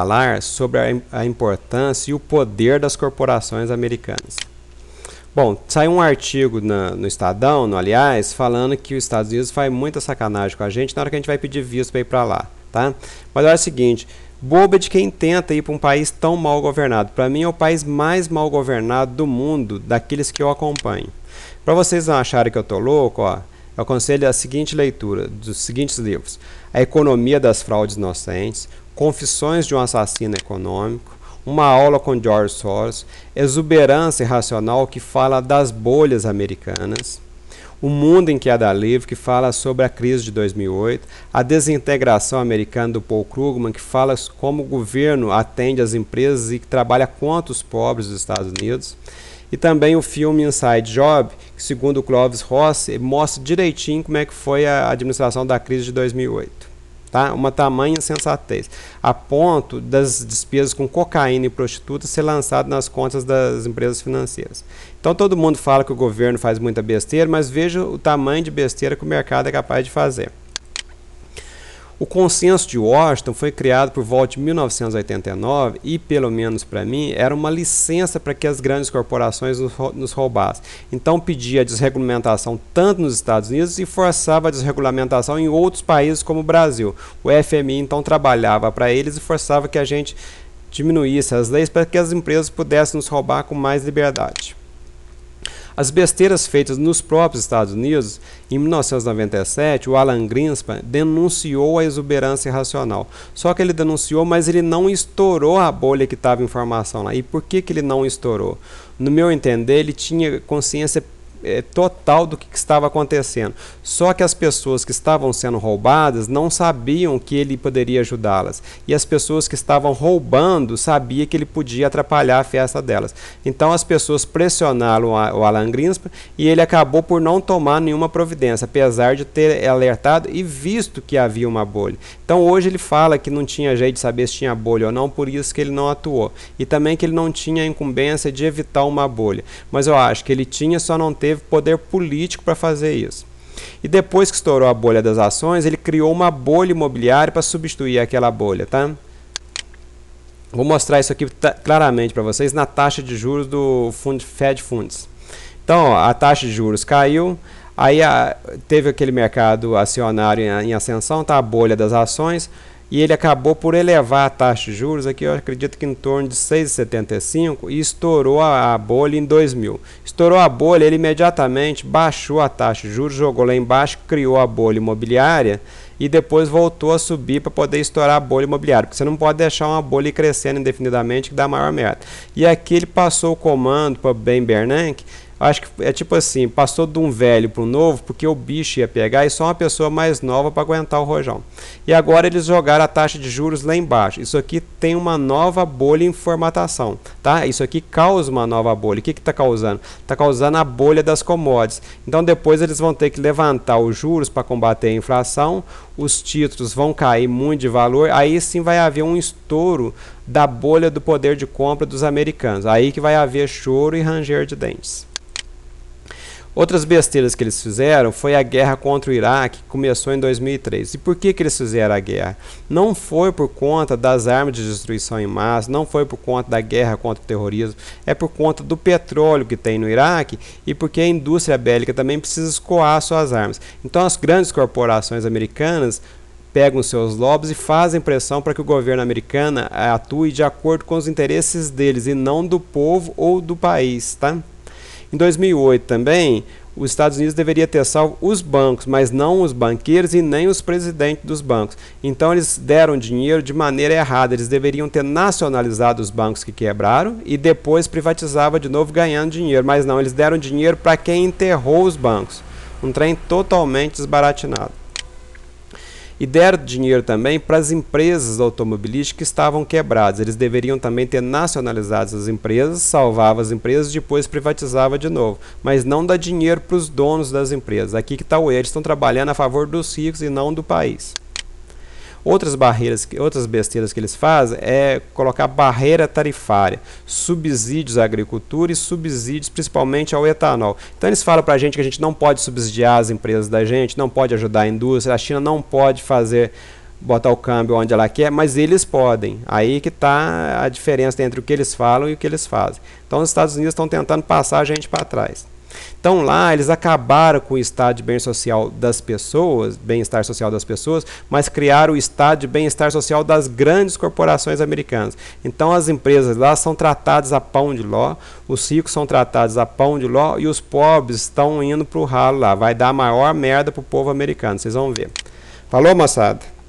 falar sobre a importância e o poder das corporações americanas. Bom, saiu um artigo no Estadão, aliás, falando que os Estados Unidos faz muita sacanagem com a gente na hora que a gente vai pedir visto para ir para lá, tá? Mas olha o seguinte, boba de quem tenta ir para um país tão mal governado. Para mim é o país mais mal governado do mundo, daqueles que eu acompanho. Para vocês não acharem que eu tô louco, ó, eu aconselho a seguinte leitura dos seguintes livros: A Economia das Fraudes Inocentes, Confissões de um Assassino Econômico, uma aula com George Soros, Exuberância Irracional, que fala das bolhas americanas, O Mundo em Queda Livre, que fala sobre a crise de 2008, A Desintegração Americana, do Paul Krugman, que fala como o governo atende as empresas e que trabalha contra os pobres dos Estados Unidos, e também o filme Inside Job, que segundo o Clovis Rossi, mostra direitinho como é que foi a administração da crise de 2008. Tá? Uma tamanha insensatez, a ponto das despesas com cocaína e prostitutas ser lançado nas contas das empresas financeiras. Então todo mundo fala que o governo faz muita besteira, mas veja o tamanho de besteira que o mercado é capaz de fazer. O Consenso de Washington foi criado por volta de 1989 e, pelo menos para mim, era uma licença para que as grandes corporações nos roubassem. Então pedia a desregulamentação tanto nos Estados Unidos e forçava a desregulamentação em outros países como o Brasil. O FMI então trabalhava para eles e forçava que a gente diminuísse as leis para que as empresas pudessem nos roubar com mais liberdade. As besteiras feitas nos próprios Estados Unidos, em 1997, o Alan Greenspan denunciou a exuberância irracional. Só que ele denunciou, mas ele não estourou a bolha que estava em formação lá. E por que ele não estourou? No meu entender, ele tinha consciência total do que estava acontecendo. Só que as pessoas que estavam sendo roubadas não sabiam que ele poderia ajudá-las. E as pessoas que estavam roubando sabiam que ele podia atrapalhar a festa delas. Então as pessoas pressionaram o Alan Greenspan e ele acabou por não tomar nenhuma providência, apesar de ter alertado e visto que havia uma bolha. Então hoje ele fala que não tinha jeito de saber se tinha bolha ou não, por isso que ele não atuou. E também que ele não tinha a incumbência de evitar uma bolha. Mas eu acho que ele tinha, só não teve poder político para fazer isso. E depois que estourou a bolha das ações, ele criou uma bolha imobiliária para substituir aquela bolha, tá? Vou mostrar isso aqui claramente para vocês na taxa de juros do Fed Funds. Então, ó, a taxa de juros caiu, aí teve aquele mercado acionário em ascensão, tá? A bolha das ações, e ele acabou por elevar a taxa de juros, aqui eu acredito que em torno de 6,75, e estourou a bolha em 2000. Estourou a bolha, ele imediatamente baixou a taxa de juros, jogou lá embaixo, criou a bolha imobiliária e depois voltou a subir para poder estourar a bolha imobiliária, porque você não pode deixar uma bolha ir crescendo indefinidamente que dá maior merda. E aqui ele passou o comando para Ben Bernanke. Acho que é tipo assim, passou de um velho para um novo, porque o bicho ia pegar e só uma pessoa mais nova para aguentar o rojão. E agora eles jogaram a taxa de juros lá embaixo. Isso aqui tem uma nova bolha em formatação, tá? Isso aqui causa uma nova bolha. O que está causando? Está causando a bolha das commodities. Então depois eles vão ter que levantar os juros para combater a inflação, os títulos vão cair muito de valor, aí sim vai haver um estouro da bolha do poder de compra dos americanos. Aí que vai haver choro e ranger de dentes. Outras besteiras que eles fizeram foi a guerra contra o Iraque, que começou em 2003. E por que eles fizeram a guerra? Não foi por conta das armas de destruição em massa, não foi por conta da guerra contra o terrorismo, é por conta do petróleo que tem no Iraque e porque a indústria bélica também precisa escoar suas armas. Então as grandes corporações americanas pegam seus lobbies e fazem pressão para que o governo americano atue de acordo com os interesses deles e não do povo ou do país, tá? Em 2008 também, os Estados Unidos deveria ter salvo os bancos, mas não os banqueiros e nem os presidentes dos bancos. Então eles deram dinheiro de maneira errada, eles deveriam ter nacionalizado os bancos que quebraram e depois privatizava de novo ganhando dinheiro, mas não, eles deram dinheiro para quem enterrou os bancos. Um trem totalmente desbaratinado. E deram dinheiro também para as empresas automobilísticas que estavam quebradas. Eles deveriam também ter nacionalizado as empresas, salvava as empresas e depois privatizava de novo. Mas não dá dinheiro para os donos das empresas. Aqui que está o erro, eles estão trabalhando a favor dos ricos e não do país. Outras besteiras que eles fazem é colocar barreira tarifária, subsídios à agricultura e subsídios principalmente ao etanol. Então eles falam para a gente que a gente não pode subsidiar as empresas da gente, não pode ajudar a indústria, a China não pode fazer botar o câmbio onde ela quer, mas eles podem. Aí que está a diferença entre o que eles falam e o que eles fazem. Então os Estados Unidos estão tentando passar a gente para trás. Então lá eles acabaram com o estado de bem-estar social das pessoas, mas criaram o estado de bem-estar social das grandes corporações americanas. Então as empresas lá são tratadas a pão de ló, os ricos são tratados a pão de ló e os pobres estão indo para o ralo lá. Vai dar a maior merda para o povo americano, vocês vão ver. Falou, moçada?